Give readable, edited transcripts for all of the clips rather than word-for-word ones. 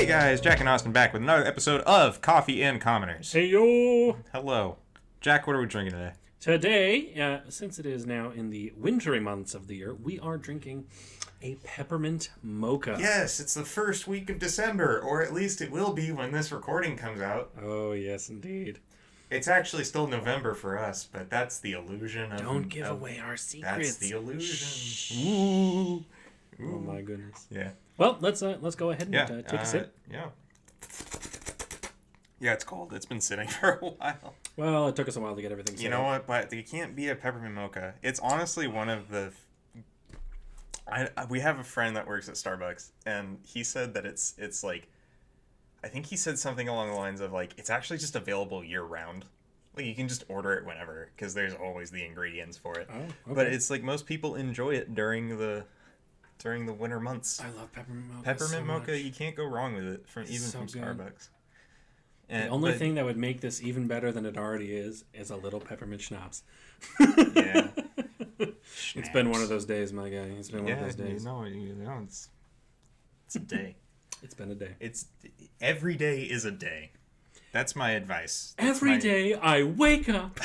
Hey guys, Jack and Austin back with another episode of Coffee and Commoners. Hey yo! Hello. Jack, what are we drinking today? Today, since it is now in the wintry months of the year, we are drinking a peppermint mocha. Yes, it's the first week of December, or at least it will be when this recording comes out. Oh, yes, indeed. It's actually still November for us, but that's the illusion of... Don't give away our secrets. That's the illusion. Shh. Ooh. Oh my goodness. Yeah. Well, let's go ahead and take a sip. Yeah. Yeah, it's cold. It's been sitting for a while. Well, it took us a while to get everything set You know up. what? But it can't be a peppermint mocha. It's honestly one of the... we have a friend that works at Starbucks, and he said that it's like... I think he said something along the lines of, like, it's actually just available year-round. Like, you can just order it whenever, because there's always the ingredients for it. Oh, okay. But it's like most people enjoy it during the winter months. I love peppermint mocha Peppermint so mocha, much. you can't go wrong with it, from So good. Starbucks. The only thing that would make this even better than it already is a little peppermint schnapps. Yeah. It's been one of those days, my guy. It's been one of those days. You know, it's a day. It's been a day. Every day is a day. That's my advice. Every day I wake up.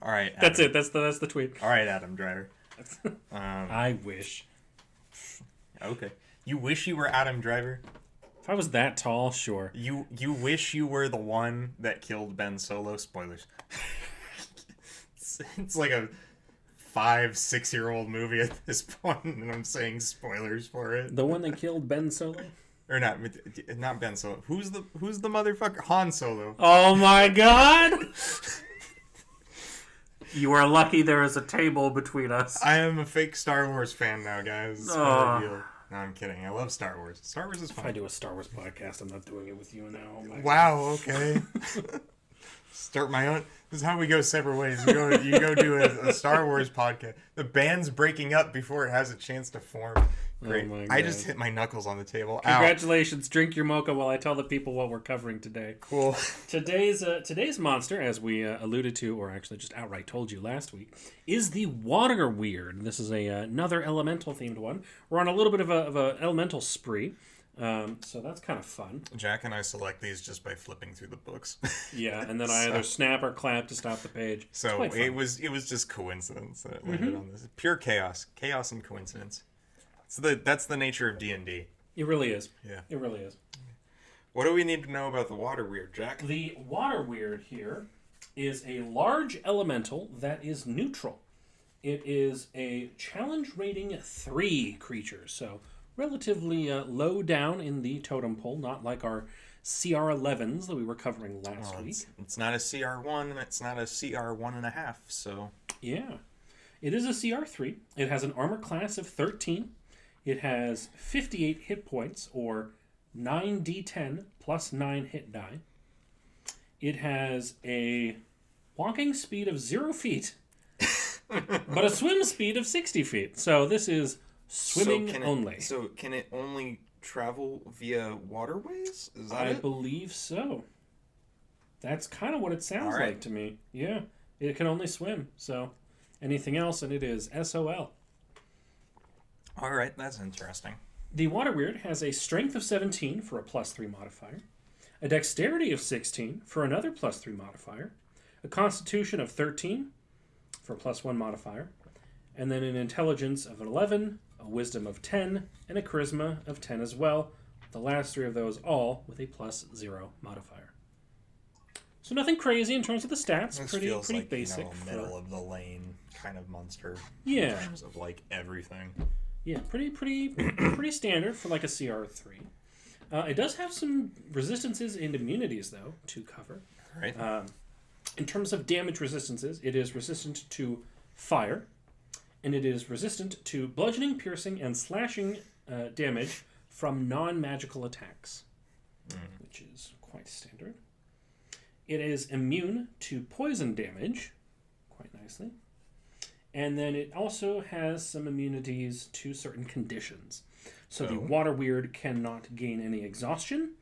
All right. That's it. That's the tweet. All right, Adam Driver. I wish. Okay. You wish you were Adam Driver? If I was that tall, sure. You wish you were the one that killed Ben Solo? Spoilers. It's like a 5-6-year-old movie at this point, and I'm saying spoilers for it. The one that killed Ben Solo? Or not Ben Solo. Who's the motherfucker? Han Solo. Oh my god! You are lucky there is a table between us. I am a fake Star Wars fan now, guys. No, I'm kidding. I love Star Wars. Star Wars is fun. If I do a Star Wars podcast, I'm not doing it with you now. Oh my wow, okay. Start my own. This is how we go separate ways. You go do a Star Wars podcast. The band's breaking up before it has a chance to form. Great. Oh my God. I just hit my knuckles on the table. Congratulations. Ow. Drink your mocha while I tell the people what we're covering today. Cool. Today's monster, as we alluded to, or actually just outright told you last week, is the Water Weird. This is another elemental themed one. We're on a little bit of a elemental spree. So that's kind of fun. Jack and I select these just by flipping through the books. Yeah, and then I either snap or clap to stop the page. So it was just coincidence that it landed on this. Pure chaos and coincidence. So that's the nature of D&D. It really is. Yeah, it really is. What do we need to know about the Water Weird, Jack? The Water Weird here is a large elemental that is neutral. It is a challenge rating 3 creature, so relatively low down in the totem pole, not like our CR11s that we were covering last week. It's not a CR1, and it's not a CR1.5, so... Yeah. It is a CR3. It has an armor class of 13. It has 58 hit points, or 9d10 plus 9 hit die. It has a walking speed of 0 feet, but a swim speed of 60 feet. So this is swimming only. So can it only travel via waterways? Is that I believe so. That's kind of what it sounds like to me. Yeah, it can only swim. So anything else, and it is SOL. All right, that's interesting. The Water Weird has a strength of 17 for a +3 modifier, a dexterity of 16 for another +3 modifier, a constitution of 13 for a +1 modifier, and then an intelligence of 11, a wisdom of 10, and a charisma of 10 as well. The last 3 of those all with a +0 modifier. So nothing crazy in terms of the stats. This pretty feels like, basic. Middle of the lane kind of monster. Yeah. In terms of like everything. Yeah, pretty standard for like a CR3. It does have some resistances and immunities, though, to cover. All right. In terms of damage resistances, it is resistant to fire, and it is resistant to bludgeoning, piercing, and slashing damage from non-magical attacks, which is quite standard. It is immune to poison damage, quite nicely. And then it also has some immunities to certain conditions. So the Water Weird cannot gain any exhaustion,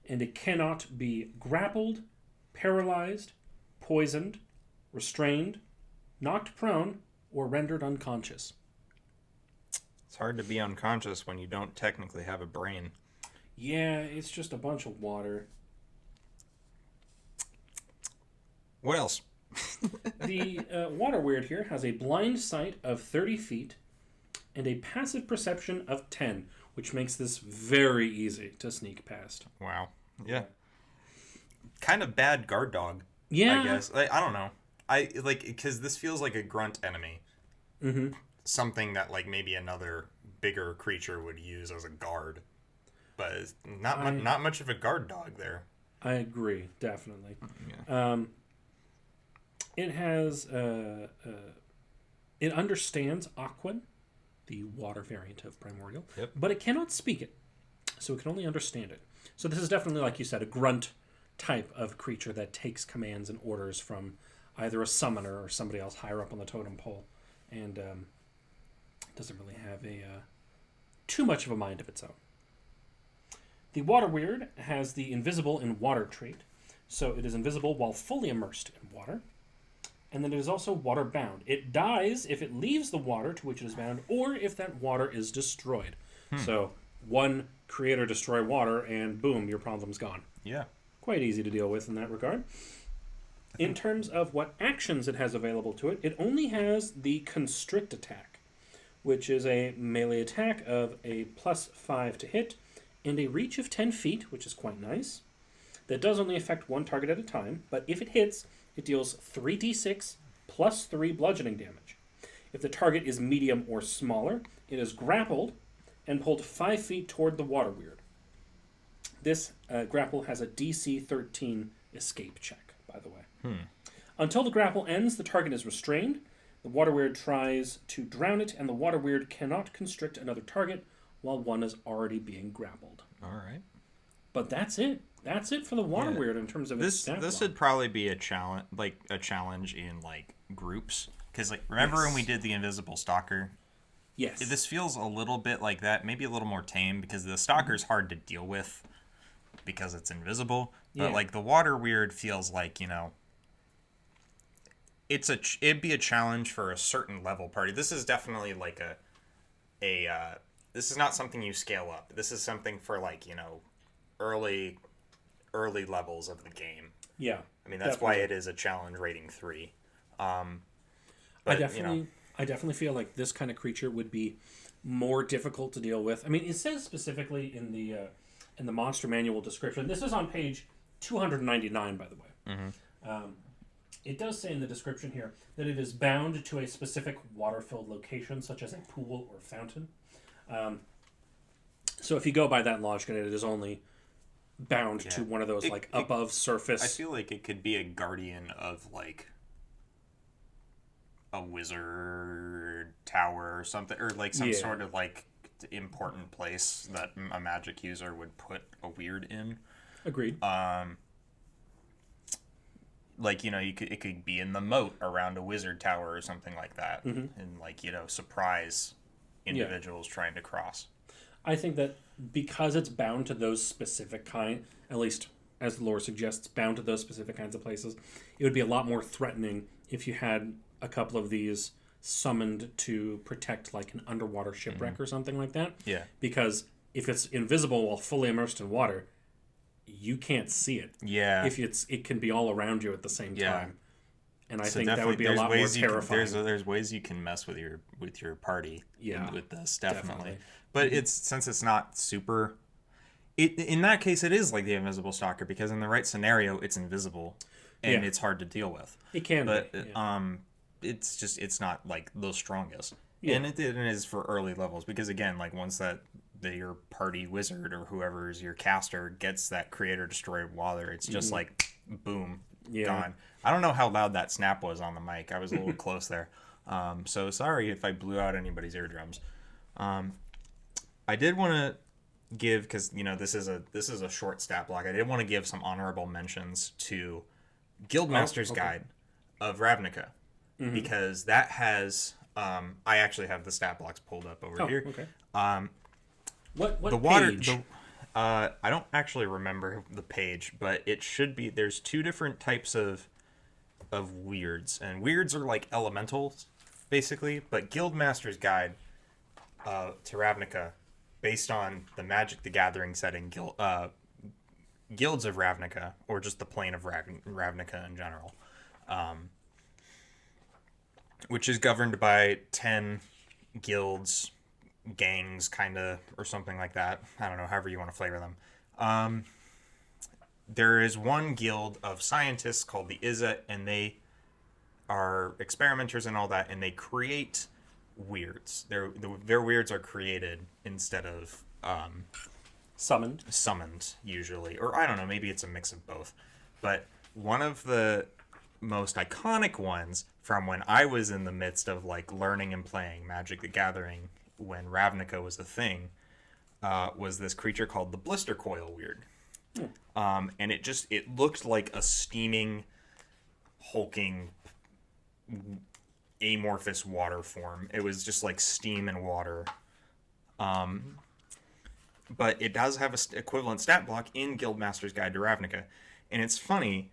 and it cannot be grappled, paralyzed, poisoned, restrained, knocked prone, or rendered unconscious. It's hard to be unconscious when you don't technically have a brain. Yeah, it's just a bunch of water. What else? The water weird here has a blind sight of 30 feet and a passive perception of 10, which makes this very easy to sneak past. Wow. Yeah. Kind of bad guard dog. Yeah. I guess. I don't know. I like because this feels like a grunt enemy. Mm-hmm. Something that like maybe another bigger creature would use as a guard, but it's not much of a guard dog there. I agree, definitely. Yeah. It has it understands Aquan, the water variant of Primordial, Yep. but it cannot speak it, so it can only understand it. So this is definitely, like you said, a grunt type of creature that takes commands and orders from either a summoner or somebody else higher up on the totem pole, and doesn't really have a too much of a mind of its own. The water weird has the invisible in water trait, so it is invisible while fully immersed in water. And then it is also water bound. It dies if it leaves the water to which it is bound, or if that water is destroyed. So one create or destroy water, and boom, your problem's gone. Yeah. Quite easy to deal with in that regard. In terms of what actions it has available to it, it only has the constrict attack, which is a melee attack of a +5 to hit, and a reach of 10 feet, which is quite nice. That does only affect one target at a time, but if it hits, it deals 3d6 plus 3 bludgeoning damage. If the target is medium or smaller, it is grappled and pulled 5 feet toward the water weird. This grapple has a DC 13 escape check, by the way. Until the grapple ends, the target is restrained. The water weird tries to drown it, and the water weird cannot constrict another target while one is already being grappled. All right. But that's it. That's it for the water Yeah. weird in terms of its This stat this block. would probably be a challenge in like groups because like remember when we did the invisible stalker? Yes. This feels a little bit like that, maybe a little more tame because the stalker's hard to deal with because it's invisible. But Yeah. like the water weird feels like it'd be a challenge for a certain level party. This is definitely like this is not something you scale up. This is something for like early levels of the game. Yeah. I mean, that's why it is a challenge rating 3. But, I definitely feel like this kind of creature would be more difficult to deal with. I mean, it says specifically in the monster manual description. This is on page 299, by the way. It does say in the description here that it is bound to a specific water-filled location, such as a pool or fountain. So if you go by that logic, it is only bound to one of those above surface. I feel like it could be a guardian of like a wizard tower or something, or like some sort of like important place that a magic user would put a weird in. Agreed. Like it could be in the moat around a wizard tower or something like that, and like surprise individuals trying to cross. I think that because it's bound to those specific at least as the lore suggests, bound to those specific kinds of places, it would be a lot more threatening if you had a couple of these summoned to protect like an underwater shipwreck or something like that. Yeah. Because if it's invisible while fully immersed in water, you can't see it. Yeah. If it can be all around you at the same time. And I So think that would be a lot more terrifying. There's ways you can mess with your party with this, definitely. But since it's not super in that case it is like the invisible stalker because in the right scenario it's invisible and it's hard to deal with. It can but be. it's not like the strongest. And it is for early levels because again, like once your party wizard or whoever is your caster gets that create or destroy water, it's just like boom, gone. I don't know how loud that snap was on the mic. I was a little close there. So sorry if I blew out anybody's eardrums. I did want to give, because this is a short stat block. I did want to give some honorable mentions to Guildmaster's Guide of Ravnica, because that has I actually have the stat blocks pulled up over here. Okay. What the page? Water? I don't actually remember the page, but it should be. There's two different types of weirds, and weirds are like elementals, basically. But Guildmaster's Guide to Ravnica based on the Magic the Gathering setting, guilds of Ravnica, or just the plane of Ravnica in general, which is governed by 10 guilds, gangs, kind of, or something like that. I don't know, however you want to flavor them. There is one guild of scientists called the Izzet, and they are experimenters and all that, and they create weirds. Their weirds are created instead of summoned, usually. Or I don't know, maybe it's a mix of both. But one of the most iconic ones from when I was in the midst of like learning and playing Magic the Gathering when Ravnica was a thing, was this creature called the Blister Coil Weird. And it looked like a steaming, hulking, amorphous water form. It was just like steam and water. But it does have a equivalent stat block in Guildmaster's Guide to Ravnica. And it's funny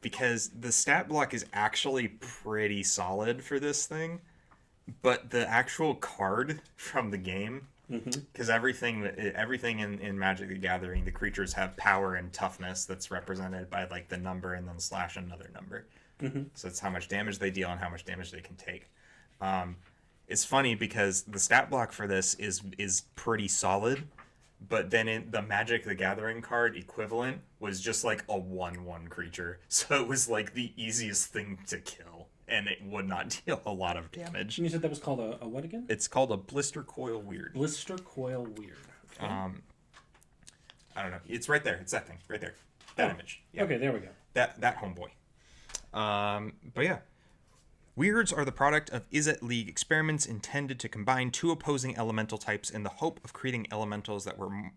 because the stat block is actually pretty solid for this thing, but the actual card from the game, because everything in Magic the Gathering, the creatures have power and toughness that's represented by like the number and then slash another number. So it's how much damage they deal and how much damage they can take. It's funny because the stat block for this is pretty solid, but then in the Magic the Gathering card equivalent was just like a 1/1 creature. So it was like the easiest thing to kill, and it would not deal a lot of damage. And you said that was called a what again? It's called a Blister Coil Weird. Blister Coil Weird. Okay. I don't know. It's right there. It's that thing right there. That image. Yeah. Okay, there we go. That homeboy. But yeah. Weirds are the product of Izzet League experiments intended to combine two opposing elemental types in the hope of creating elementals that were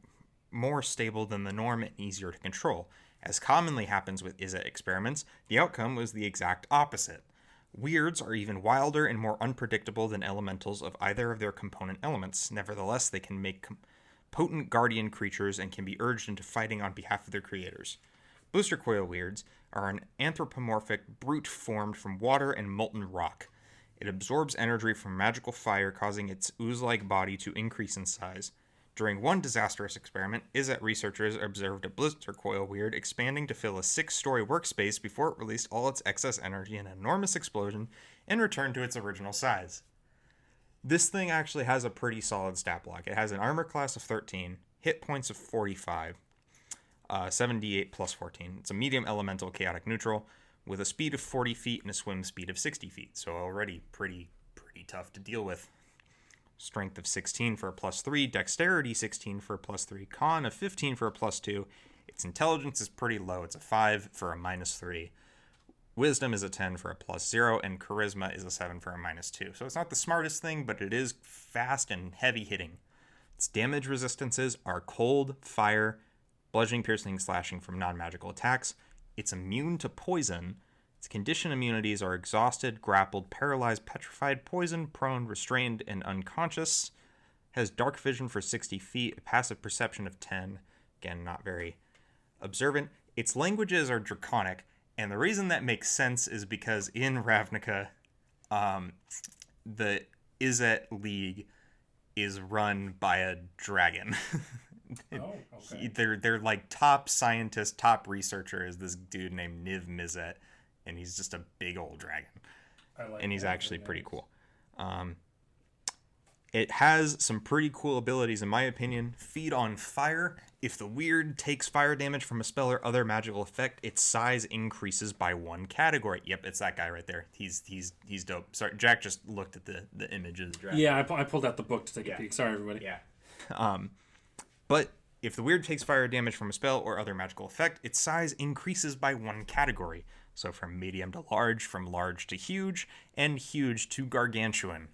more stable than the norm and easier to control. As commonly happens with Izzet experiments, the outcome was the exact opposite. Weirds are even wilder and more unpredictable than elementals of either of their component elements. Nevertheless, they can make potent guardian creatures and can be urged into fighting on behalf of their creators. Booster Coil Weirds are an anthropomorphic brute formed from water and molten rock. It absorbs energy from magical fire, causing its ooze-like body to increase in size. During one disastrous experiment, Izzet researchers observed a Blister Coil Weird expanding to fill a 6-story workspace before it released all its excess energy in an enormous explosion and returned to its original size. This thing actually has a pretty solid stat block. It has an armor class of 13, hit points of 45, 78 plus 14. It's a medium elemental chaotic neutral with a speed of 40 feet and a swim speed of 60 feet. So already pretty tough to deal with. Strength of 16 for a +3, dexterity 16 for a +3, con of 15 for a +2. Its intelligence is pretty low. It's a 5 for a -3. Wisdom is a 10 for a +0, and charisma is a 7 for a -2. So it's not the smartest thing, but it is fast and heavy hitting. Its damage resistances are cold, fire, bludgeoning, piercing, slashing from non-magical attacks. It's immune to poison. Its condition immunities are exhausted, grappled, paralyzed, petrified, poisoned, prone, restrained, and unconscious. Has dark vision for 60 feet, a passive perception of 10. Again, not very observant. Its languages are draconic, and the reason that makes sense is because in Ravnica, the Izzet League is run by a dragon. Oh, okay. They're like top scientist, top researcher is this dude named Niv Mizzet, and he's just a big old dragon. And he's actually pretty cool. It has some pretty cool abilities, in my opinion. Feed on fire. If the weird takes fire damage from a spell or other magical effect, its size increases by 1 category. Yep, it's that guy right there. He's dope. Sorry, Jack just looked at the image of the dragon. Yeah, I pulled out the book to take a peek. Sorry, everybody. Yeah. But if the weird takes fire damage from a spell or other magical effect, its size increases by 1 category. So from medium to large, from large to huge, and huge to gargantuan.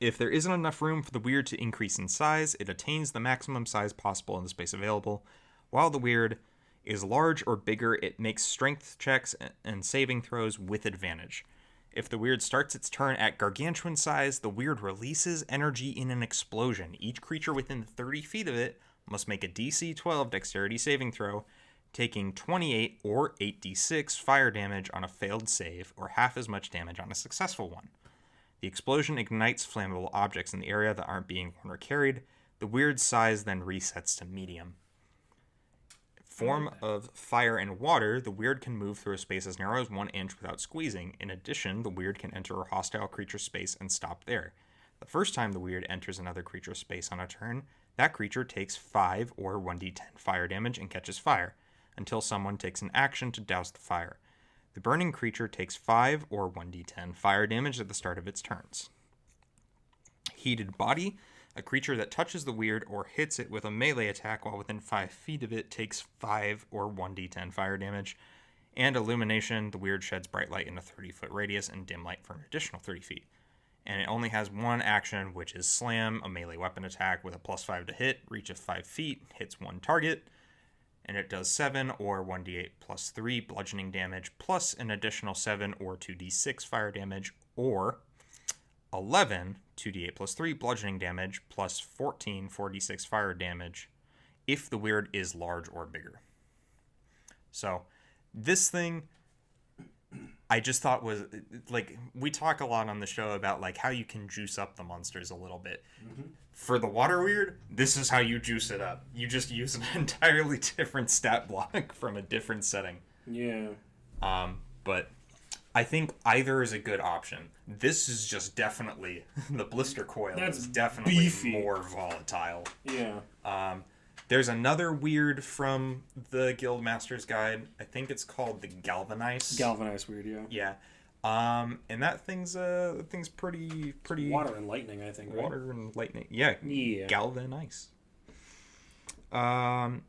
If there isn't enough room for the weird to increase in size, it attains the maximum size possible in the space available. While the weird is large or bigger, it makes strength checks and saving throws with advantage. If the weird starts its turn at gargantuan size, the weird releases energy in an explosion. Each creature within 30 feet of it must make a DC 12 dexterity saving throw, taking 28 or 8d6 fire damage on a failed save, or half as much damage on a successful one. The explosion ignites flammable objects in the area that aren't being worn or carried. The weird's size then resets to medium. Form of fire and water, the weird can move through a space as narrow as 1 inch without squeezing. In addition, the weird can enter a hostile creature space and stop there. The first time the weird enters another creature's space on a turn, that creature takes 5 or 1d10 fire damage and catches fire, until someone takes an action to douse the fire. The burning creature takes 5 or 1d10 fire damage at the start of its turns. Heated body, a creature that touches the weird or hits it with a melee attack while within 5 feet of it takes 5 or 1d10 fire damage. And illumination, the weird sheds bright light in a 30-foot radius and dim light for an additional 30 feet. And it only has one action, which is slam, a melee weapon attack with a +5 to hit, reach of 5 feet, hits one target, and it does 7 or 1d8 plus 3 bludgeoning damage, plus an additional 7 or 2d6 fire damage, or 11 2d8 plus 3 bludgeoning damage, plus 14 4d6 fire damage, if the weird is large or bigger. So, this thing, I just thought was, like, we talk a lot on the show about, like, how you can juice up the monsters a little bit. Mm-hmm. For the water weird, this is how you juice it up. You just use an entirely different stat block from a different setting. Yeah. But I think either is a good option. This is just definitely, the blister coil is definitely beefy. More volatile. Yeah. There's another weird from the Guildmaster's Guide. I think it's called the Galvanize. Galvanize weird, yeah. Yeah. And that thing's pretty water and lightning, I think, right? Water and lightning. Yeah. Yeah. Galvanize. But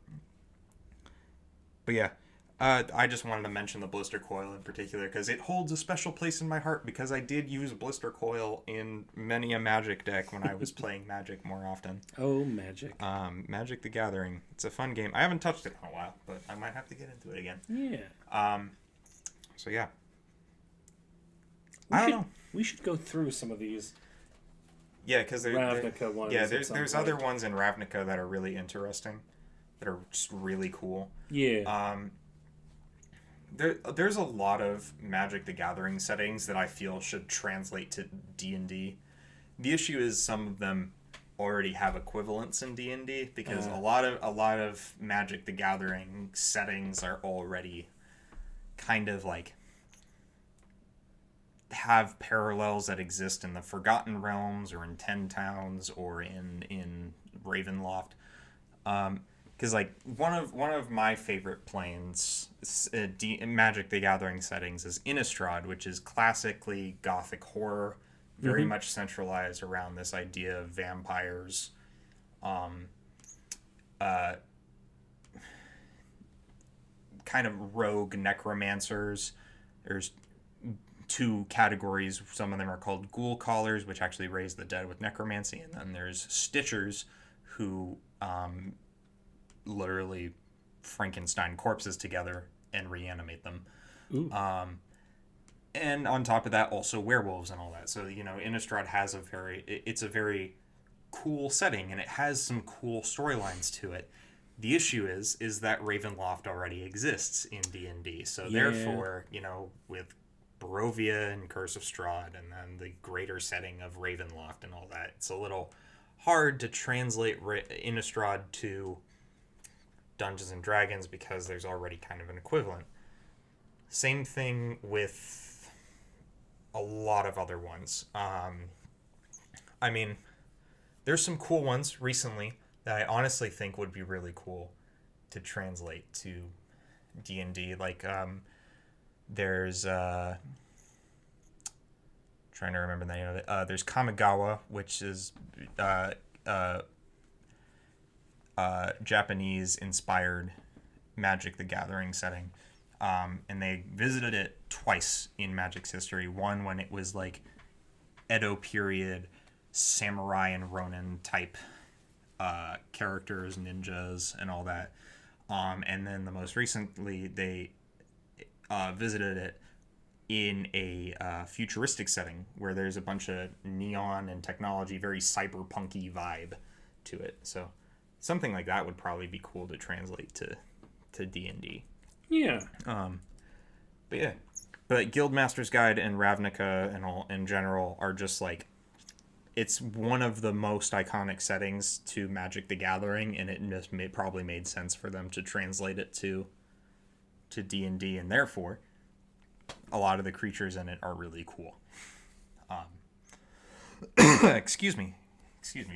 yeah. I just wanted to mention the blister coil in particular because it holds a special place in my heart because I did use blister coil in many a Magic deck when I was playing Magic more often. Oh, Magic. Magic the Gathering. It's a fun game. I haven't touched it in a while, but I might have to get into it again. Yeah. So yeah. I don't know. We should go through some of these. Yeah, because Ravnica ones. Yeah, there's other ones in Ravnica that are really interesting, that are just really cool. Yeah. There's a lot of Magic the Gathering settings that I feel should translate to D&D. The issue is some of them already have equivalents in D&D because a lot of Magic the Gathering settings are already kind of like have parallels that exist in the Forgotten Realms or in Ten Towns or in Ravenloft. Because like one of my favorite planes in Magic the Gathering settings is Innistrad, which is classically Gothic horror, very much centralized around this idea of vampires, kind of rogue necromancers. There's two categories. Some of them are called ghoul callers, which actually raise the dead with necromancy, and then there's stitchers who literally Frankenstein corpses together and reanimate them. Ooh. And on top of that, also werewolves and all that. So, Innistrad has it's a very cool setting, and it has some cool storylines to it. The issue is that Ravenloft already exists in D&D. So therefore, with Barovia and Curse of Strahd, and then the greater setting of Ravenloft and all that, it's a little hard to translate Innistrad to Dungeons and Dragons because there's already kind of an equivalent. Same thing with a lot of other ones. I mean, there's some cool ones recently that I honestly think would be really cool to translate to D&D. Like, there's trying to remember the name of it. There's Kamigawa, which is Japanese-inspired Magic the Gathering setting. And they visited it twice in Magic's history. One when it was like Edo period samurai and Ronin type characters, ninjas, and all that. And then the most recently they visited it in a futuristic setting where there's a bunch of neon and technology, very cyberpunky vibe to it. So something like that would probably be cool to translate to D&D. Yeah. But yeah. But Guildmaster's Guide and Ravnica and all in general are just like, it's one of the most iconic settings to Magic the Gathering, and it just probably made sense for them to translate it to D&D, and therefore a lot of the creatures in it are really cool. Excuse me,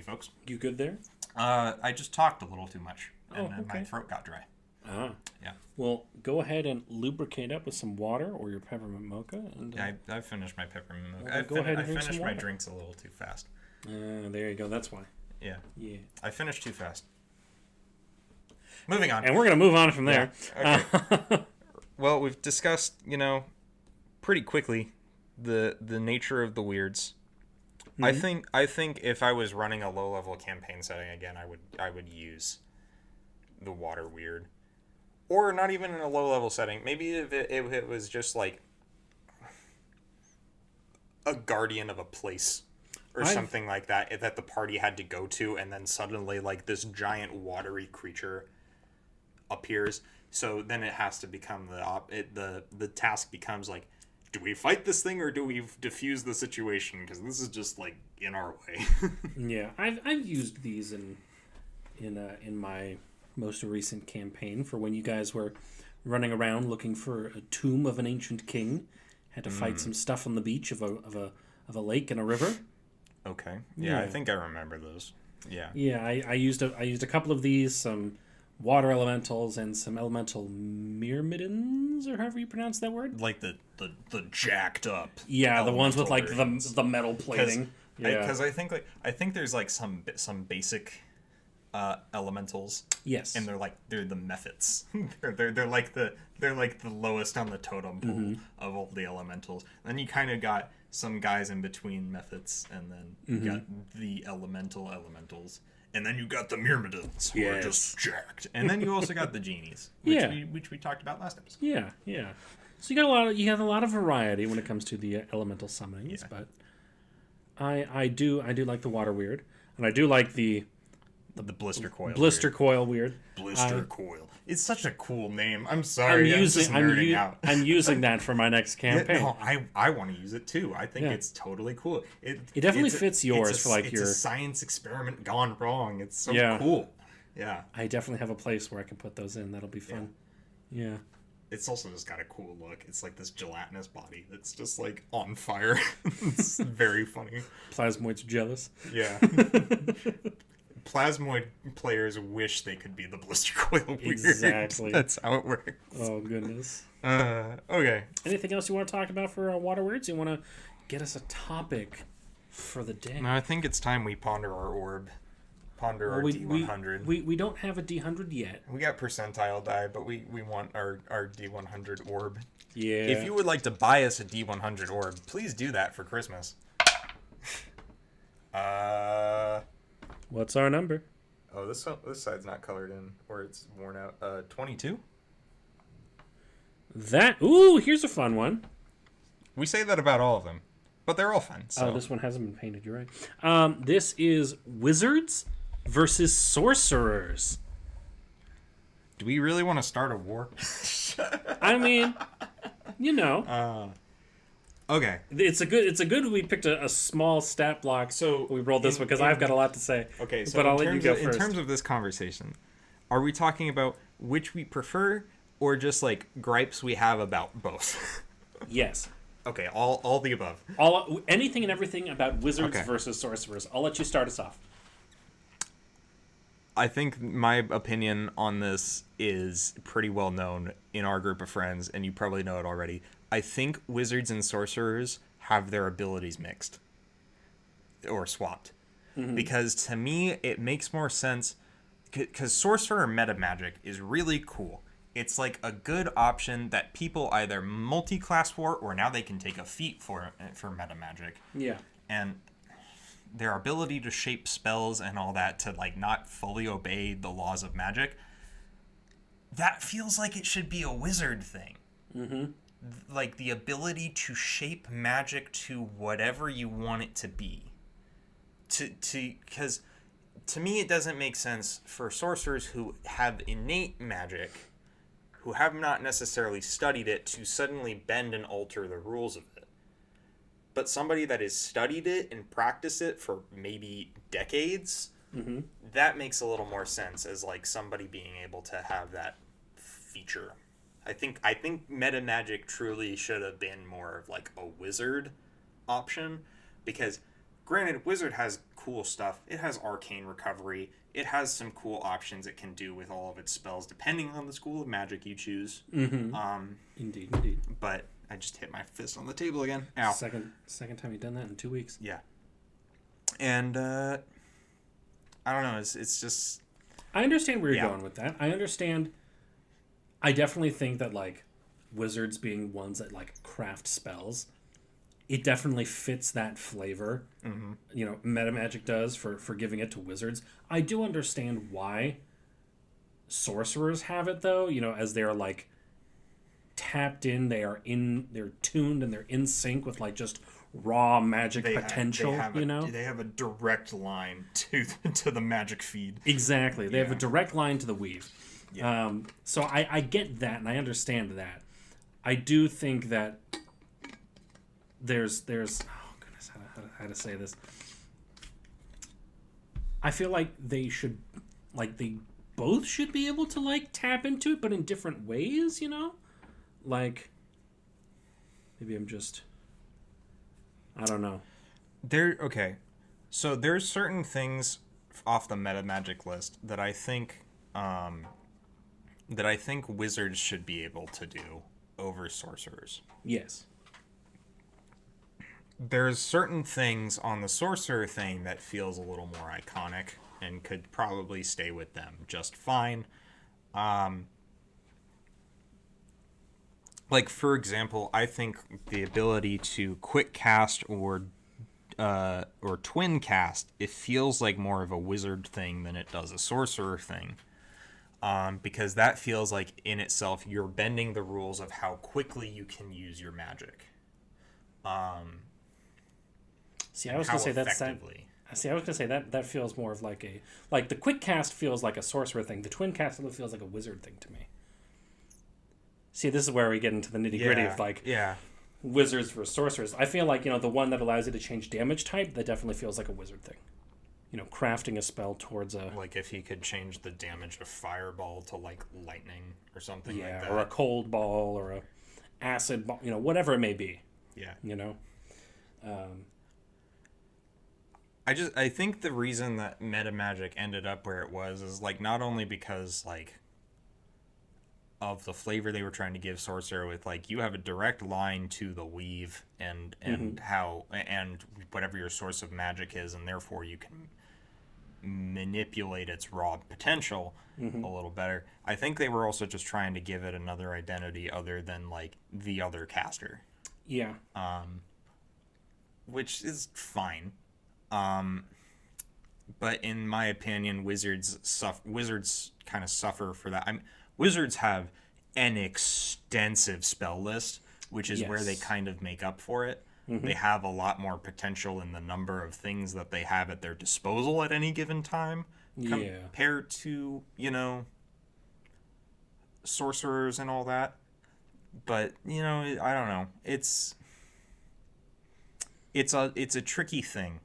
folks. You good there? I just talked a little too much, and Oh, okay. my throat got dry. Ah. Yeah. Well, go ahead and lubricate up with some water or your peppermint mocha. And I finished my peppermint mocha. Well, go ahead and I drink finished some my water. drinks a little too fast. there you go. That's why. Yeah. Yeah. I finished too fast. Moving on. And we're going to move on from there. Yeah. Okay. Well, we've discussed, pretty quickly the nature of the weirds. Mm-hmm. I think if I was running a low level campaign setting again, I would use the water weird. Or not even in a low level setting. Maybe if it was just like a guardian of a place or something like that the party had to go to, and then suddenly like this giant watery creature appears. So then it has to become the task becomes like, do we fight this thing or do we diffuse the situation? Because this is just like in our way. Yeah, I've used these in my most recent campaign for when you guys were running around looking for a tomb of an ancient king, had to fight some stuff on the beach of a lake and a river. Okay. Yeah, Yeah. I think I remember those. Yeah. Yeah, I used a couple of these, some water elementals and some elemental myrmidons, or however you pronounce that word. Like the jacked up. Yeah, the ones with like elemental the metal plating. Yeah. Because I think there's like some basic elementals. Yes. And they're the mephits. they're like the lowest on the totem pole of all the elementals. Then you kind of got some guys in between mephits, and then you got the elementals. And then you got the myrmidons, who are just jacked. And then you also got the genies, which we talked about last episode. Yeah, yeah. So you got a lot of variety when it comes to the elemental summonings, but I do like the water weird, and I do like the Blister Coil. coil weird. Blister Coil. It's such a cool name. I'm sorry. I'm nerding out. I'm using that for my next campaign. No, I want to use it too. I think it's totally cool. It definitely fits yours for like it's a science experiment gone wrong. It's so cool. Yeah. I definitely have a place where I can put those in. That'll be fun. Yeah. It's also just got a cool look. It's like this gelatinous body that's just like on fire. It's very funny. Plasmoid's jealous. Yeah. Plasmoid players wish they could be the Blister Coil weird. Exactly. That's how it works. Oh, goodness. Okay. Anything else you want to talk about for water weirds? You want to get us a topic for the day? No, I think it's time we ponder our orb. Ponder our D100. We don't have a D100 yet. We got percentile die, but we want our D100 orb. Yeah. If you would like to buy us a D100 orb, please do that for Christmas. What's our number? Oh, this side's not colored in, or it's worn out. 22? Here's a fun one. We say that about all of them, but they're all fun. So. Oh, this one hasn't been painted. You're right. This is Wizards versus Sorcerers. Do we really want to start a war? I mean, Okay. It's a good we picked a small stat block. So we rolled this one because I've got a lot to say. Okay, so but I'll let you go first. In terms of this conversation, are we talking about which we prefer, or just like gripes we have about both? Yes. Okay, all the above. Anything and everything about Wizards versus Sorcerers. I'll let you start us off. I think my opinion on this is pretty well known in our group of friends, and you probably know it already. I think Wizards and Sorcerers have their abilities mixed or swapped. Mm-hmm. Because to me, it makes more sense, because Sorcerer meta magic is really cool. It's like a good option that people either multi-class for, or now they can take a feat for meta magic. Yeah. And their ability to shape spells and all that to like not fully obey the laws of magic, that feels like it should be a wizard thing. Mm-hmm. Like the ability to shape magic to whatever you want it to be. Because to me it doesn't make sense for sorcerers who have innate magic who have not necessarily studied it to suddenly bend and alter the rules of it. But somebody that has studied it and practiced it for maybe decades, that makes a little more sense as like somebody being able to have that feature. I think meta magic truly should have been more of like a wizard option, because granted, wizard has cool stuff. It has arcane recovery. It has some cool options it can do with all of its spells depending on the school of magic you choose. Indeed. But I just hit my fist on the table again. Ow. Second time you've done that in 2 weeks. Yeah. And I don't know. It's just. I understand where you're going with that. I definitely think that like wizards being ones that like craft spells, it definitely fits that flavor. You know, meta magic does for giving it to wizards. I do understand why sorcerers have it though. You know, as they're like tapped in, they're tuned, and they're in sync with like just raw magic potential. They have a direct line to the magic feed. Exactly, they have a direct line to the weave. Yeah. So I get that, and I understand that. I do think that there's oh goodness, how to say this. I feel like they both should be able to like tap into it, but in different ways, you know? Like maybe I don't know. So there's certain things off the meta magic list that I think wizards should be able to do over sorcerers. Yes. There's certain things on the sorcerer thing that feels a little more iconic and could probably stay with them just fine. Like, for example, I think the ability to quick cast or twin cast, it feels like more of a wizard thing than it does a sorcerer thing. Because that feels like in itself you're bending the rules of how quickly you can use your magic. I was gonna say that feels more of like the quick cast feels like a sorcerer thing. The twin cast feels like a wizard thing to me. See, this is where we get into the nitty gritty of like wizards versus sorcerers. I feel like, you know, the one that allows you to change damage type, that definitely feels like a wizard thing. You know, crafting a spell towards a... Like if he could change the damage of fireball to, like, lightning or something like that. Or a cold ball or a acid ball, you know, whatever it may be. Yeah. You know? I think the reason that meta magic ended up where it was is, like, not only because, like, of the flavor they were trying to give Sorcerer with, like, you have a direct line to the weave and how... And whatever your source of magic is, and therefore you can manipulate its raw potential a little better. I think they were also just trying to give it another identity other than like the other caster. Yeah. Which is fine. But in my opinion, wizards kind of suffer for that. Wizards have an extensive spell list, which is where they kind of make up for it. They have a lot more potential in the number of things that they have at their disposal at any given time compared to, you know, sorcerers and all that. But, you know, I don't know. It's a tricky thing.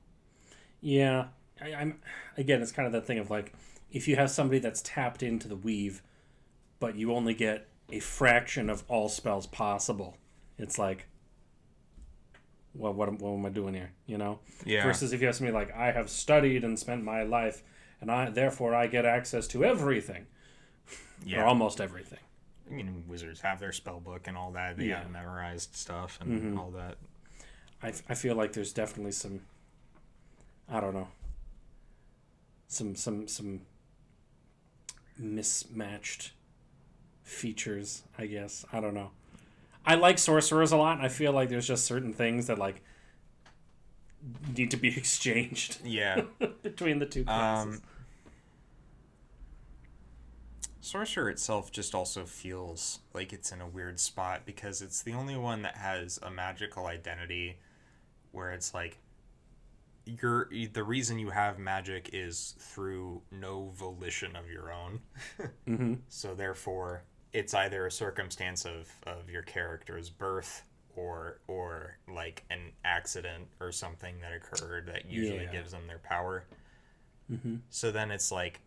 Yeah. I'm again, it's kind of that thing of like, if you have somebody that's tapped into the weave, but you only get a fraction of all spells possible, it's like, well, what am I doing here? You know? Yeah. Versus if you have somebody like, I have studied and spent my life, and therefore I get access to everything. Yeah. Or almost everything. I mean, wizards have their spell book and all that. They have memorized stuff and all that. I feel like there's definitely some, I don't know, some mismatched features, I guess. I don't know. I like sorcerers a lot, and I feel like there's just certain things that like need to be exchanged. Yeah. Between the two classes. Sorcerer itself just also feels like it's in a weird spot because it's the only one that has a magical identity where it's like the reason you have magic is through no volition of your own. So therefore it's either a circumstance of your character's birth or like an accident or something that occurred that usually gives them their power. So then it's like,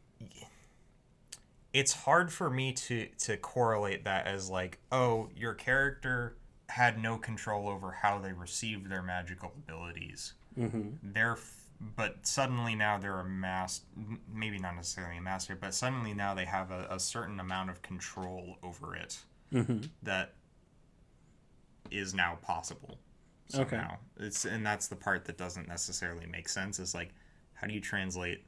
it's hard for me to correlate that as like, oh, your character had no control over how they received their magical abilities. But suddenly now they're a maybe not necessarily a master, but suddenly now they have a certain amount of control over it that is now possible somehow. And that's the part that doesn't necessarily make sense. Is like, how do you translate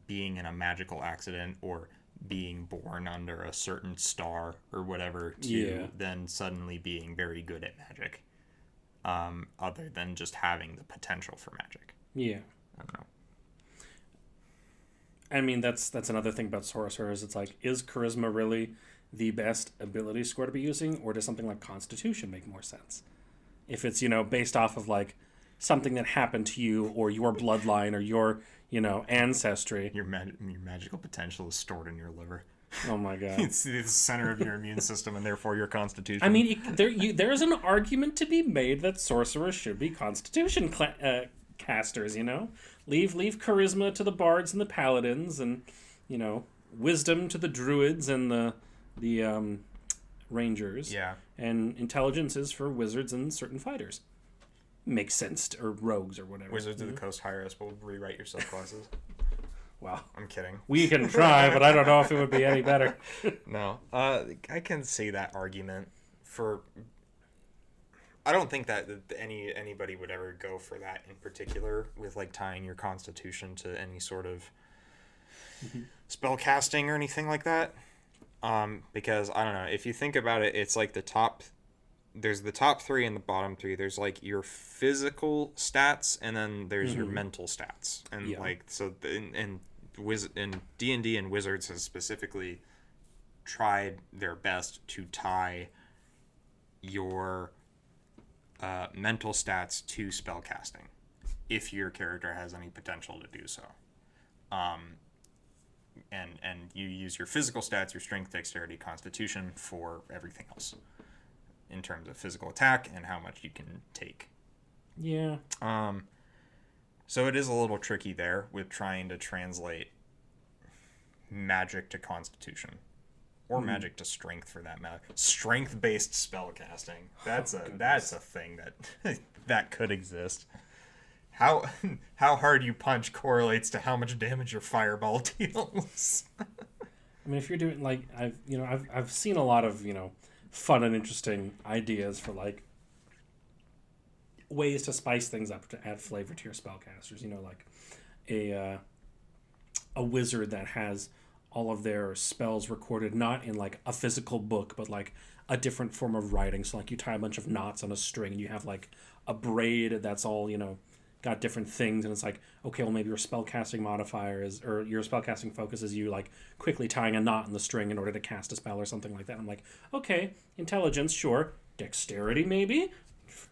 being in a magical accident or being born under a certain star or whatever to then suddenly being very good at magic, other than just having the potential for magic? Yeah. I don't know. I mean, that's another thing about Sorcerers. It's like, is charisma really the best ability score to be using, or does something like Constitution make more sense? If it's, based off of like something that happened to you or your bloodline or your, ancestry. Your magical potential is stored in your liver. Oh my god! It's the center of your immune system and therefore your constitution. I mean, there's an argument to be made that sorcerers should be Constitution casters. Leave charisma to the bards and the paladins, and wisdom to the druids and the rangers. Yeah. And intelligence is for wizards and certain fighters. Makes sense, or rogues or whatever. Wizards of the Coast hire us. We'll rewrite your subclasses. Wow. I'm kidding. We can try, but I don't know if it would be any better. No. I can see that argument for... I don't think that anybody would ever go for that in particular with like tying your constitution to any sort of spell casting or anything like that. Because I don't know, if you think about it, it's like there's the top 3 and the bottom 3. There's like your physical stats, and then there's your mental stats. And like, so in D&D and Wizards has specifically tried their best to tie your mental stats to spellcasting, if your character has any potential to do so. And you use your physical stats, your strength, dexterity, constitution, for everything else in terms of physical attack and how much you can take. Yeah. So it is a little tricky there with trying to translate magic to constitution. Or magic to strength, for that matter. Strength-based spellcasting. That's a thing that could exist. How hard you punch correlates to how much damage your fireball deals. I mean, if you're doing like I've seen a lot of fun and interesting ideas for like ways to spice things up to add flavor to your spellcasters. Like a wizard that has all of their spells recorded not in like a physical book, but like a different form of writing. So like you tie a bunch of knots on a string and you have like a braid that's all got different things, and it's like, okay, well, maybe your spellcasting modifier is, or your spellcasting focus is you like quickly tying a knot in the string in order to cast a spell or something like that. I'm like, okay, intelligence, sure. Dexterity, maybe.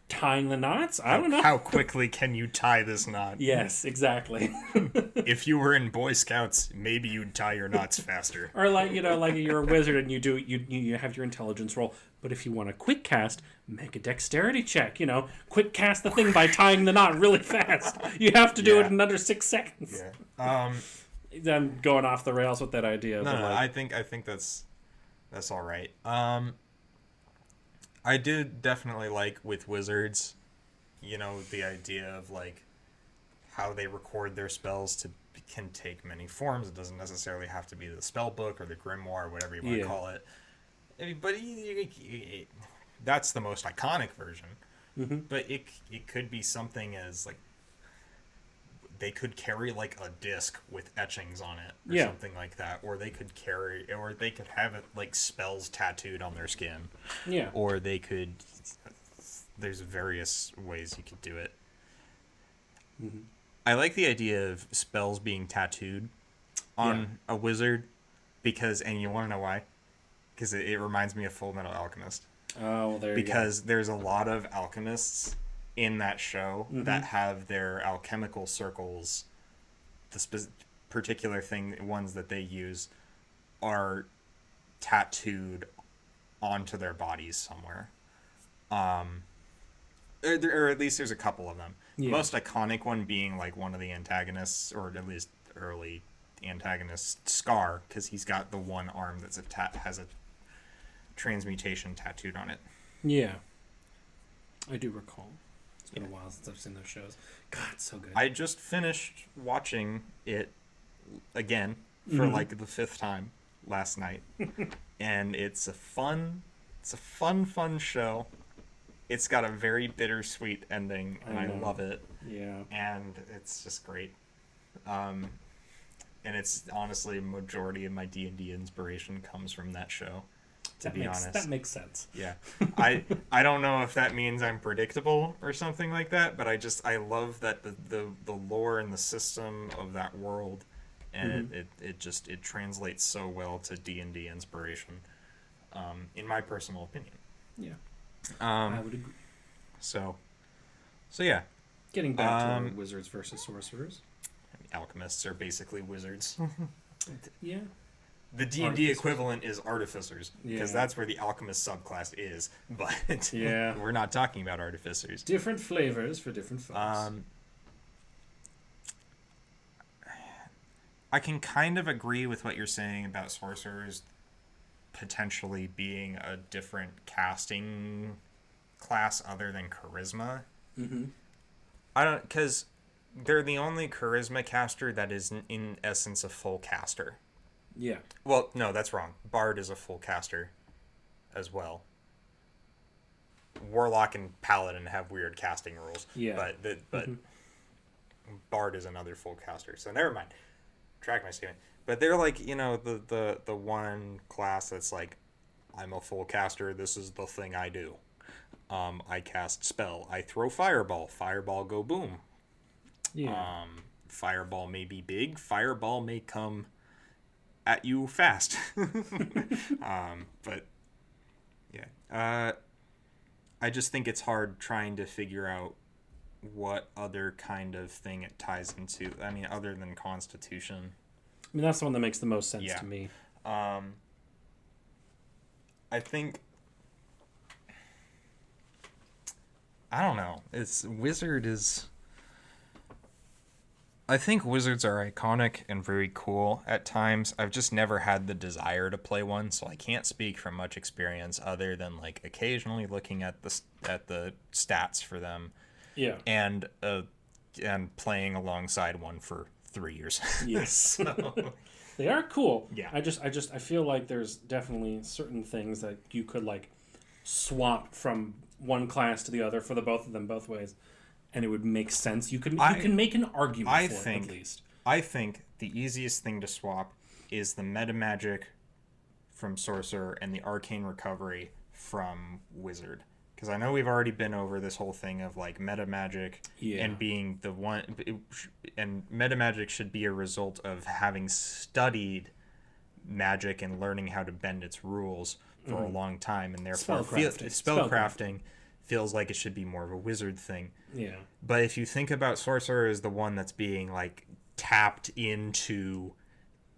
Tying the knots, I don't know. How quickly can you tie this knot? Yes, exactly. If you were in Boy Scouts, maybe you'd tie your knots faster. Or like like you're a wizard and you have your intelligence roll. But if you want a quick cast, make a dexterity check. Quick cast the thing by tying the knot really fast. You have to do it in under 6 seconds. Yeah. I'm going off the rails with that idea. No, I think that's all right. I did definitely like with Wizards, the idea of like how they record their spells can take many forms. It doesn't necessarily have to be the spell book or the grimoire or whatever you want to call it. But that's the most iconic version. But it could be something as like they could carry like a disc with etchings on it or something like that, or they could have it like spells tattooed on their skin. Yeah. Or there's various ways you could do it. I like the idea of spells being tattooed on a wizard and you want to know why? Because it reminds me of Full Metal Alchemist. Oh, well, there you go. Because there's a lot of alchemists in that show that have their alchemical circles, the particular ones that they use are tattooed onto their bodies somewhere. Or at least there's a couple of them. Yeah. The most iconic one being like one of the antagonists, or at least early antagonist, Scar, because he's got the one arm that's has a transmutation tattooed on it. Yeah. I do recall. It's been a while since I've seen those shows. God, it's so good. I just finished watching it again for like the 5th time last night. And it's a fun show. It's got a very bittersweet ending, and I love it. Yeah. And it's just great. And it's honestly, a majority of my D&D inspiration comes from that show, to be honest. That makes sense. Yeah. I don't know if that means I'm predictable or something like that, but I love that the lore and the system of that world, and it translates so well to D&D inspiration, in my personal opinion. Yeah. I would agree. So yeah. Getting back to our wizards versus sorcerers. Alchemists are basically wizards. Yeah. The D&D equivalent is artificers, because that's where the alchemist subclass is. But we're not talking about artificers. Different flavors for different folks. I can kind of agree with what you're saying about sorcerers potentially being a different casting class other than charisma. Because they're the only charisma caster that is in essence a full caster. Yeah. Well, no, that's wrong. Bard is a full caster as well. Warlock and Paladin have weird casting rules. Yeah. But Bard is another full caster. So never mind. Track my statement. But they're like, the one class that's like, I'm a full caster, this is the thing I do. I cast spell. I throw fireball. Fireball go boom. Yeah. Fireball may be big. Fireball may come at you fast. But yeah. I just think it's hard trying to figure out what other kind of thing it ties into. I mean, other than Constitution. I mean, that's the one that makes the most sense to me. I think... I don't know. I think wizards are iconic and very cool at times. I've just never had the desire to play one, so I can't speak from much experience other than like occasionally looking at the stats for them. Yeah. And playing alongside one for 3 years. Yes. So. They are cool. Yeah. I feel like there's definitely certain things that you could like swap from one class to the other for the both of them both ways, and it would make sense. You can make an argument for it at least. I think the easiest thing to swap is the meta magic from Sorcerer and the arcane recovery from Wizard. Because I know we've already been over this whole thing of like meta magic and being the one, and meta magic should be a result of having studied magic and learning how to bend its rules for a long time, and therefore spellcrafting feels like it should be more of a wizard thing. Yeah. But if you think about Sorcerer as the one that's being like tapped into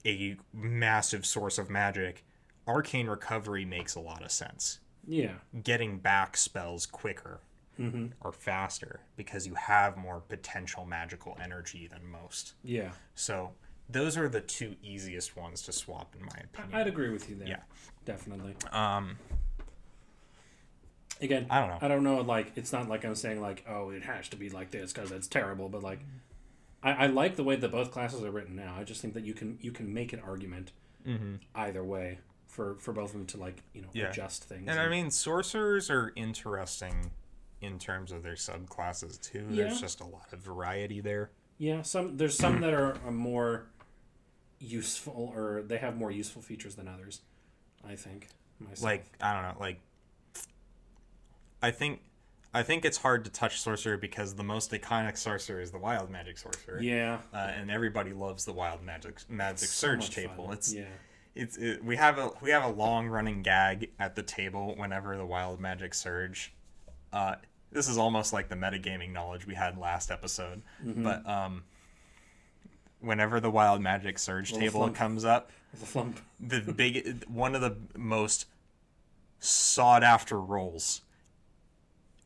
a massive source of magic, arcane recovery makes a lot of sense. Yeah. Getting back spells quicker or faster because you have more potential magical energy than most. Yeah. So those are the two easiest ones to swap, in my opinion. I'd agree with you there. Yeah. Definitely. Again, I don't know. I don't know. Like, it's not like I'm saying like, oh, it has to be like this because it's terrible. But like, I like the way that both classes are written now. I just think that you can make an argument either way for both of them to like adjust things. And I mean, sorcerers are interesting in terms of their subclasses too. Yeah. There's just a lot of variety there. Yeah, there's some that are more useful, or they have more useful features than others, I think. Myself. Like, I don't know, like I think it's hard to touch Sorcerer because the most iconic Sorcerer is the Wild Magic Sorcerer. Yeah. And everybody loves the Wild Magic Surge table. Fun. We have a long running gag at the table whenever the Wild Magic Surge. This is almost like the metagaming knowledge we had last episode, but whenever the wild magic surge table flump. comes up, The flump. one of the most sought after roles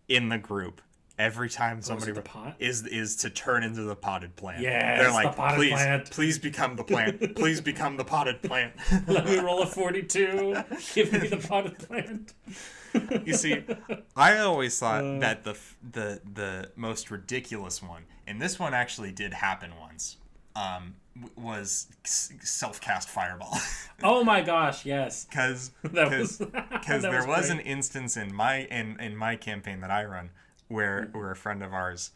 in the group every time somebody the pot? is to turn into the potted plant. Yes, they're like, the potted please, plant. please become the plant. Please become the potted plant. Let me roll a 42. Give me the potted plant. You see, I always thought that the most ridiculous one, and this one actually did happen once, was self-cast fireball. Oh my gosh, yes. Because That was there was an great. instance in my campaign that I run where a friend of ours,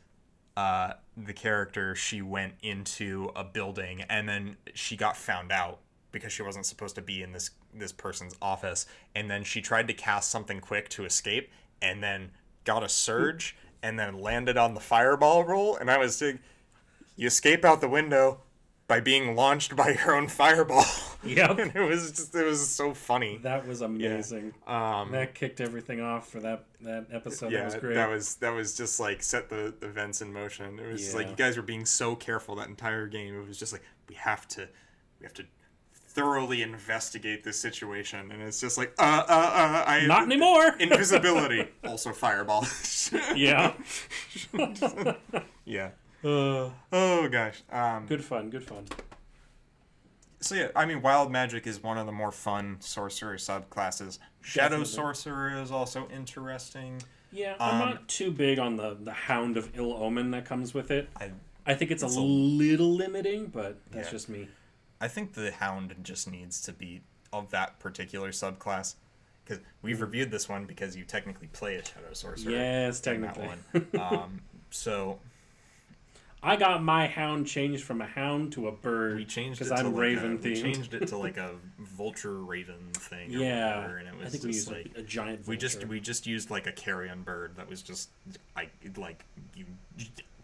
the character, she went into a building and then she got found out because she wasn't supposed to be in this person's office, and then she tried to cast something quick to escape and then got a surge and then landed on the fireball roll, and I was thinking, you escape out the window by being launched by your own fireball. Yep. And it was so funny. That was amazing. That kicked everything off for that episode. Yeah, That was great. that was just like set the events in motion. It was just like Yeah. you guys were being so careful that entire game. It was just like we have to thoroughly investigate this situation, and it's just like I Not anymore. invisibility, also fireball. Yeah. Yeah. Oh gosh. Good fun. So yeah, I mean, wild magic is one of the more fun sorcerer subclasses. Shadow Definitely. sorcerer is also interesting. Yeah, I'm not too big on the Hound of Ill Omen that comes with it. I think it's a little limiting, but that's Yeah. just me. I think the hound just needs to be of that particular subclass, because we've reviewed this one because you technically play a shadow sorcerer. Yes, in that technically. one. So I got my hound changed from a hound to a bird we changed it because to I'm like Raven we themed. changed it to like a vulture raven thing. Or Yeah, whatever, and it was I think we just used like a giant. Vulture. we just used like a carrion bird that was just like you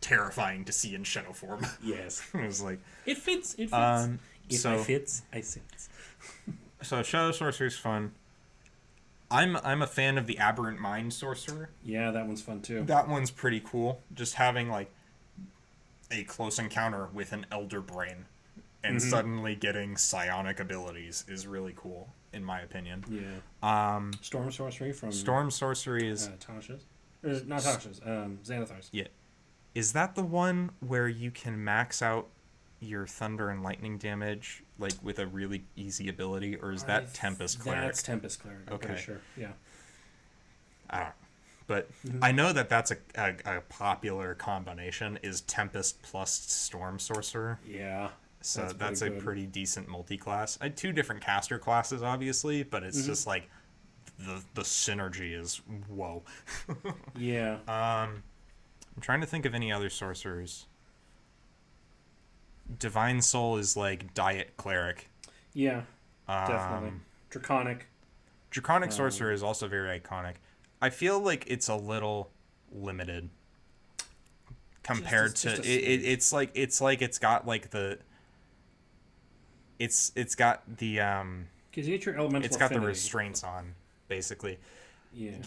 terrifying to see in shadow form. Yes, It was like it fits. It fits. If so- I fits, I sits. so shadow sorcerer is fun. I'm a fan of the aberrant mind sorcerer. Yeah, that one's fun too. That one's pretty cool. Just having like a close encounter with an elder brain and suddenly getting psionic abilities is really cool, in my opinion. Yeah. Storm sorcery from Storm sorcery is Tasha's. Or not Tasha's. Xanathar's. yeah. Is that the one where you can max out your thunder and lightning damage like with a really easy ability, or is that Tempest Cleric? That's Tempest Cleric. I'm Okay. pretty sure. Yeah. I don't know. But I know that that's a popular combination is Tempest plus Storm Sorcerer. Yeah. So That's that's pretty a good. pretty decent multi-class. I had two different caster classes, obviously, but it's just like the synergy is whoa. Yeah. I'm trying to think of any other sorcerers. Divine Soul is like Diet Cleric. Yeah. Definitely. Draconic. Draconic Sorcerer is also very iconic. I feel like it's a little limited compared Just to a it's got like the it's got the Because you get your elemental it's got the affinity. restraints on basically. Yeah.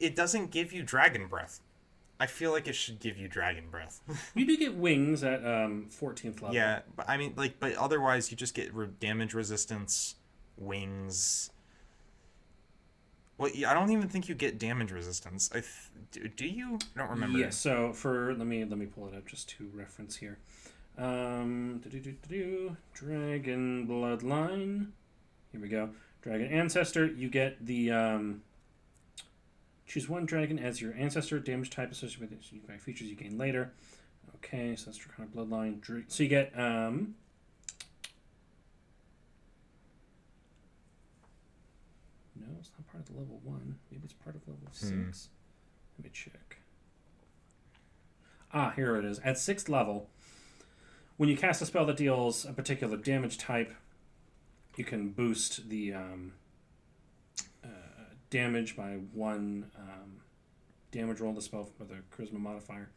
It doesn't give you dragon breath. I feel like it should give you dragon breath. You do get wings at 14th level. Yeah, but I mean, like, but otherwise you just get damage resistance, wings. Well, I don't even think you get damage resistance. Do you? I don't remember. Yeah, so for let me pull it up just to reference here. Dragon Bloodline. Here we go. Dragon Ancestor. You get the choose one dragon as your ancestor. Damage type associated with it by features you gain later. Okay, so that's Draconic Bloodline. So you get no, it's not part of the level 1. Maybe it's part of level 6. Let me check. Ah, here it is. At 6th level, when you cast a spell that deals a particular damage type, you can boost the damage by 1 damage roll on the spell with a charisma modifier.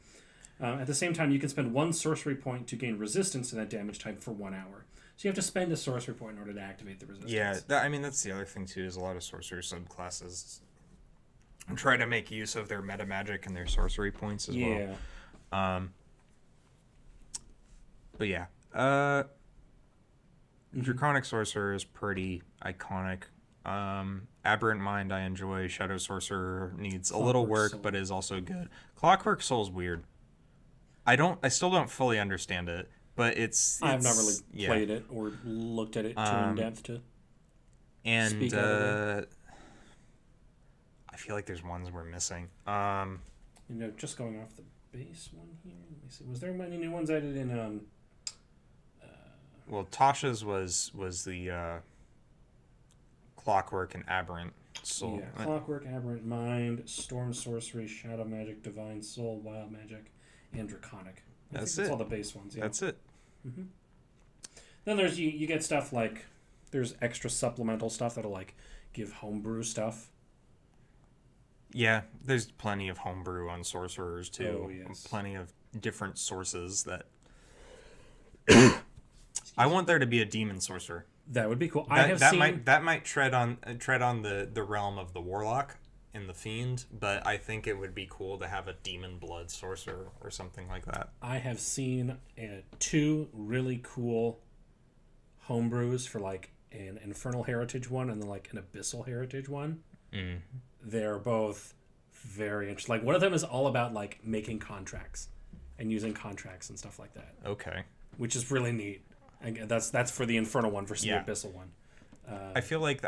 At the same time, you can spend 1 sorcery point to gain resistance to that damage type for 1 hour. So you have to spend a sorcery point in order to activate the resistance. Yeah, I mean that's the other thing too. Is a lot of sorcerer subclasses try to make use of their meta magic and their sorcery points as well. Yeah. But yeah, Uh, Draconic Sorcerer is pretty iconic. Aberrant Mind I enjoy. Shadow Sorcerer needs a little Clockwork work, Soul. but is also good. Clockwork Soul's weird. I still don't fully understand it, but I've not really yeah. played it or looked at it too in depth to And speak out of it. I feel like there's ones we're missing. Just going off the base one here. Let me see. Was there any new ones added in? Well, Tasha's was the Clockwork and Aberrant Soul. Yeah, Clockwork, Aberrant Mind, Storm Sorcery, Shadow Magic, Divine Soul, Wild Magic, and Draconic. That's That's it. all the base ones. Yeah. That's it. Then there's you get stuff like there's extra supplemental stuff that'll like give homebrew stuff. Yeah, there's plenty of homebrew on Sorcerers too. Oh, yes. Plenty of different sources that. I want there to be a demon sorcerer. That would be cool. That might tread on the realm of the warlock and the fiend, but I think it would be cool to have a demon blood sorcerer or something like that. I have seen two really cool homebrews for like an Infernal Heritage one and then like an Abyssal Heritage one. Mm. They're both very interesting. Like one of them is all about like making contracts and using contracts and stuff like that, Okay. which is really neat. And that's for the Infernal one versus Yeah. the Abyssal one. I feel like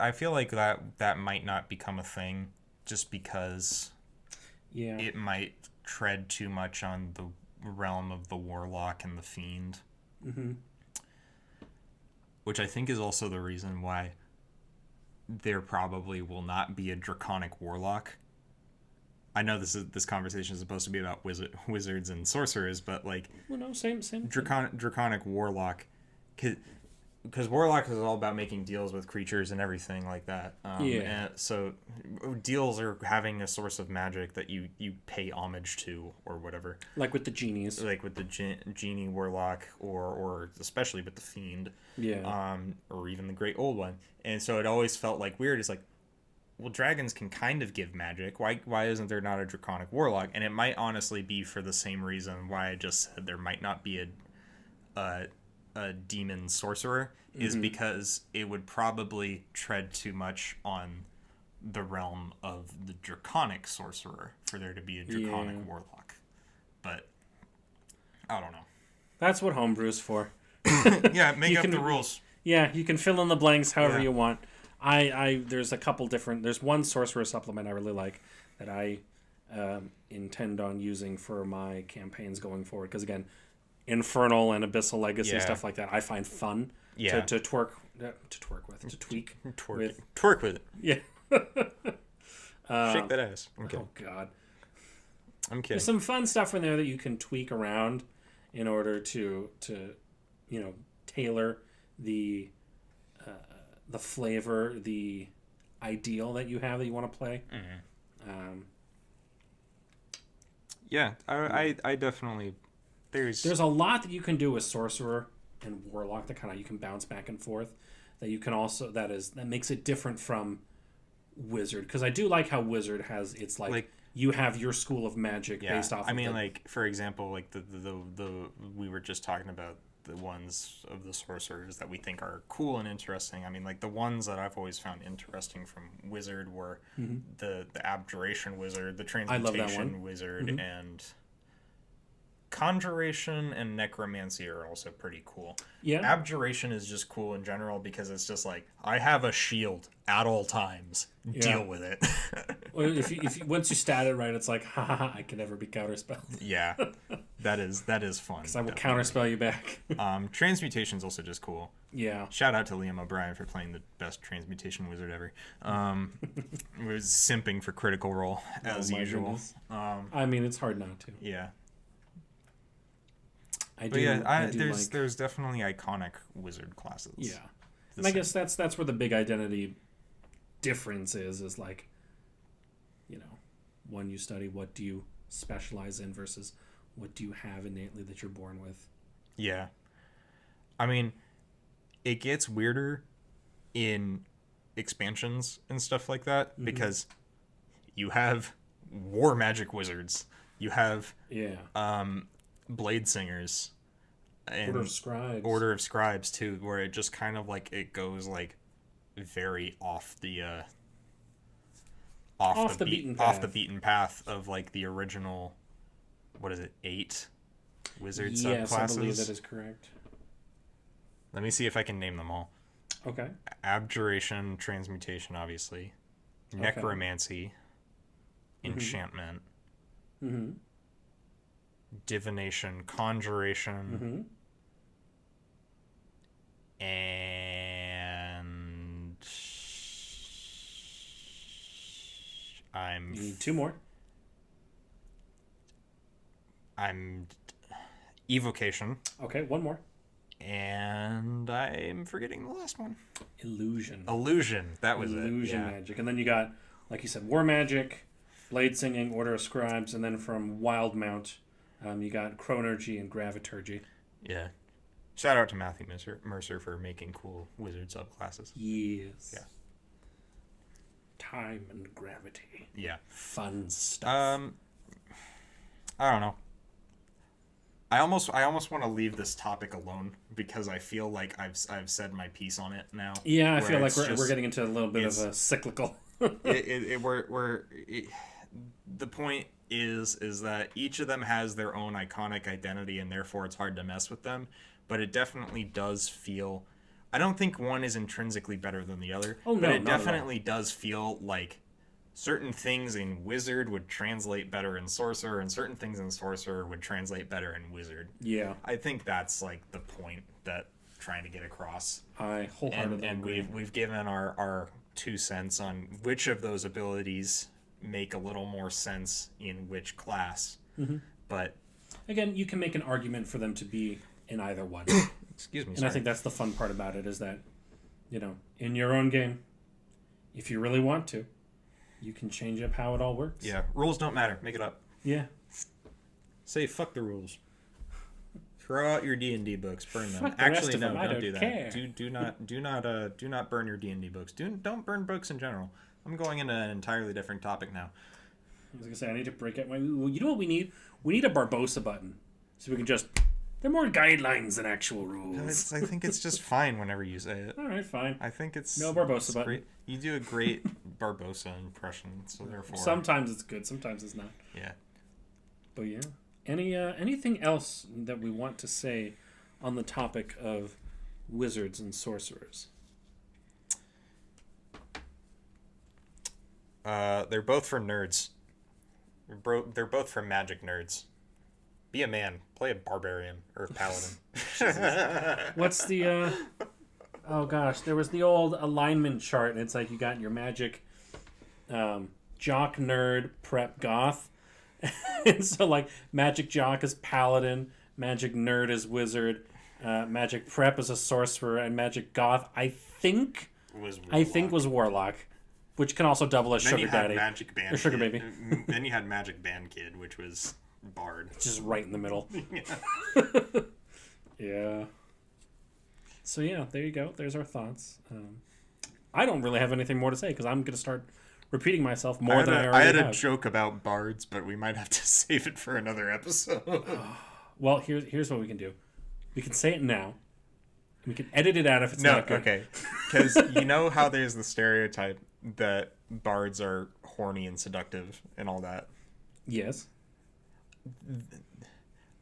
that might not become a thing just because Yeah. it might tread too much on the realm of the warlock and the fiend. Mm-hmm. Which I think is also the reason why there probably will not be a draconic warlock. I know this conversation is supposed to be about wizards and sorcerers, but like Well, no, same. draconic warlock, because warlock is all about making deals with creatures and everything like that. Yeah. And so deals are having a source of magic that you pay homage to or whatever. Like with the genies. Like with the genie warlock, or especially with the fiend. Yeah. Or even the great old one. And so it always felt like weird. It's like, well, dragons can kind of give magic. Why isn't there not a draconic warlock? And it might honestly be for the same reason why I just said there might not be a demon sorcerer, is because it would probably tread too much on the realm of the draconic sorcerer for there to be a draconic warlock. But I don't know. That's what homebrew's for. Yeah, make up the rules. Yeah, you can fill in the blanks however Yeah. you want. There's a couple different. There's one sorcerer supplement I really like that I intend on using for my campaigns going forward. Because again, Infernal and Abyssal Legacy stuff like that, I find fun. Yeah. To tweak with. Twerk with it. Yeah. Shake that ass. I'm kidding. Oh God. I'm kidding. There's some fun stuff in there that you can tweak around in order to tailor the flavor, the ideal that you have that you want to play. Yeah, I definitely. There's a lot that you can do with Sorcerer and Warlock that kind of you can bounce back and forth. That you can also that makes it different from Wizard, because I do like how Wizard has it's like you have your school of magic based off. I mean, like for example, like the we were just talking about the ones of the sorcerers that we think are cool and interesting. I mean, like the ones that I've always found interesting from Wizard were the Abjuration Wizard, the Transmutation Wizard, and Conjuration and Necromancy are also pretty cool. Yeah. Abjuration is just cool in general because it's just like, I have a shield at all times. Deal with it. Well, if you once you stat it right, it's like, ha ha ha, I can never be counterspelled. Yeah. That is fun. Because I will counterspell you back. Transmutation's also just cool. Yeah. Shout out to Liam O'Brien for playing the best transmutation wizard ever. Was simping for Critical Role as usual. I mean, it's hard not to. Yeah. I But do. yeah, there's definitely iconic wizard classes. Yeah. And I guess that's where the big identity difference is like, one you study, what do you specialize in versus what do you have innately that you're born with. Yeah. I mean, it gets weirder in expansions and stuff like that because you have war magic wizards. You have blade singers. and Order of Scribes. Order of Scribes too, where it just kind of like it goes like very off the beaten path of like the original. What is it? 8 wizard subclasses. Yes, I believe that is correct. Let me see if I can name them all. Okay. Abjuration, transmutation, obviously. Necromancy, enchantment, divination, conjuration, and You need 2 more. I'm evocation. Okay, 1 more. And I'm forgetting the last one. Illusion. That was Illusion magic. And then you got, like you said, War Magic, Blade Singing, Order of Scribes, and then from Wild Mount, you got Chronergy and Graviturgy. Yeah. Shout out to Matthew Mercer for making cool wizard subclasses. Yes. Yeah. Time and gravity. Yeah. Fun stuff. I don't know. I almost want to leave this topic alone because I feel like I've said my piece on it now. Yeah, I feel like we're getting into a little bit of a cyclical. The point is that each of them has their own iconic identity and therefore it's hard to mess with them. But it definitely does feel. I don't think one is intrinsically better than the other. Oh no, but it definitely does feel like certain things in Wizard would translate better in Sorcerer, and certain things in Sorcerer would translate better in Wizard. Yeah. I think that's like the point that I'm trying to get across. I wholeheartedly agree. And we've given our 2 cents on which of those abilities make a little more sense in which class. But again, you can make an argument for them to be in either one. Excuse me. And I think that's the fun part about it is that, in your own game, if you really want to, you can change up how it all works. Yeah, rules don't matter. Make it up. Yeah. Say fuck the rules. Throw out your D&D books. Burn them. Fuck the rest Actually, of no, them. I don't do don't that. care. Do not burn your D&D books. Don't burn books in general. I'm going into an entirely different topic now. I was gonna say I need to break out my. Well, you know what we need? We need a Barbosa button, so we can just. They're more guidelines than actual rules. I think it's just fine whenever you say it. All right, fine. I think it's no Barbosa button. Great. You do a great Barbosa impression, so therefore. Sometimes it's good, sometimes it's not. Yeah. But yeah, anything else that we want to say on the topic of wizards and sorcerers? They're both for nerds. They're both for magic nerds. Be a man. Play a barbarian or a paladin. What's the oh gosh, there was the old alignment chart, and it's like you got your magic jock, nerd, prep, goth. And so like magic jock is paladin, magic nerd is wizard, magic prep is a sorcerer, and magic goth I think was warlock, which can also double as sugar daddy magic band or sugar kid. baby. Then you had magic band kid, which was bard. Just right in the middle. Yeah. So yeah, there you go. There's our thoughts. I don't really have anything more to say because I'm going to start repeating myself more than I already have. I had a joke about bards, but we might have to save it for another episode. Well, here's what we can do. We can say it now. We can edit it out if it's not good. Okay. Because you know how there's the stereotype that bards are horny and seductive and all that? Yes.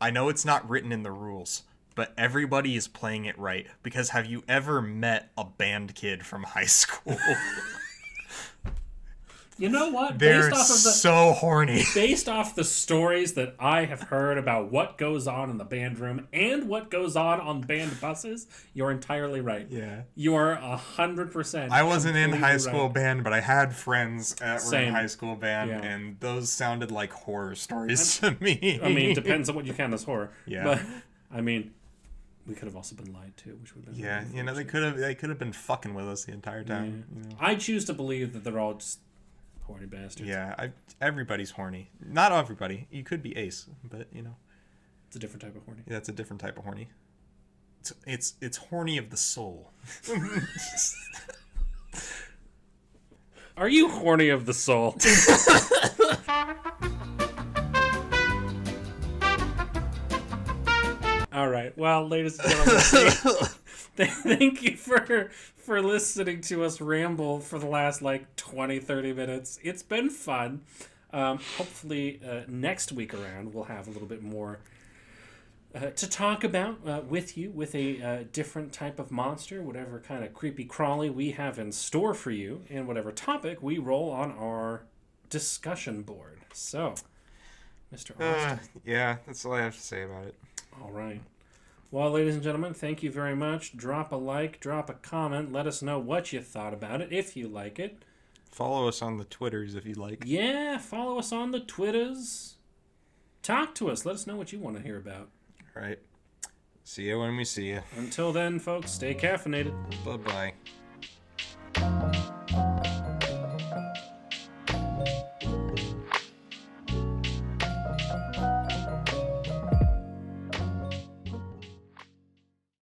I know it's not written in the rules, but everybody is playing it right. Because have you ever met a band kid from high school? You know what? They're so horny. Based off the stories that I have heard about what goes on in the band room and what goes on band buses, you're entirely right. Yeah. You are 100%. I wasn't in high right. school band, but I had friends that were in high school band, Yeah. and those sounded like horror stories to me. I mean, it depends on what you count as horror. Yeah. But, I mean, we could have also been lied to, which would have been... Yeah, really you know, they could have been fucking with us the entire time. Yeah. You know? I choose to believe that they're all just horny bastards. Yeah, everybody's horny. Not everybody. You could be ace, but you know, it's a different type of horny. Yeah, that's a different type of horny. It's horny of the soul. Are you horny of the soul? All right. right. Well, ladies and gentlemen, thank you for listening to us ramble for the last 20, 30 minutes. It's been fun. Hopefully next week around we'll have a little bit more to talk about with you, with a different type of monster, whatever kind of creepy crawly we have in store for you, and whatever topic we roll on our discussion board. So, Mr. Austin. Yeah, that's all I have to say about it. All right. Well, ladies and gentlemen, thank you very much. Drop a like, drop a comment. Let us know what you thought about it, if you like it. Follow us on the Twitters if you'd like. Yeah, follow us on the Twitters. Talk to us. Let us know what you want to hear about. All right. See you when we see you. Until then, folks, stay caffeinated. Bye-bye.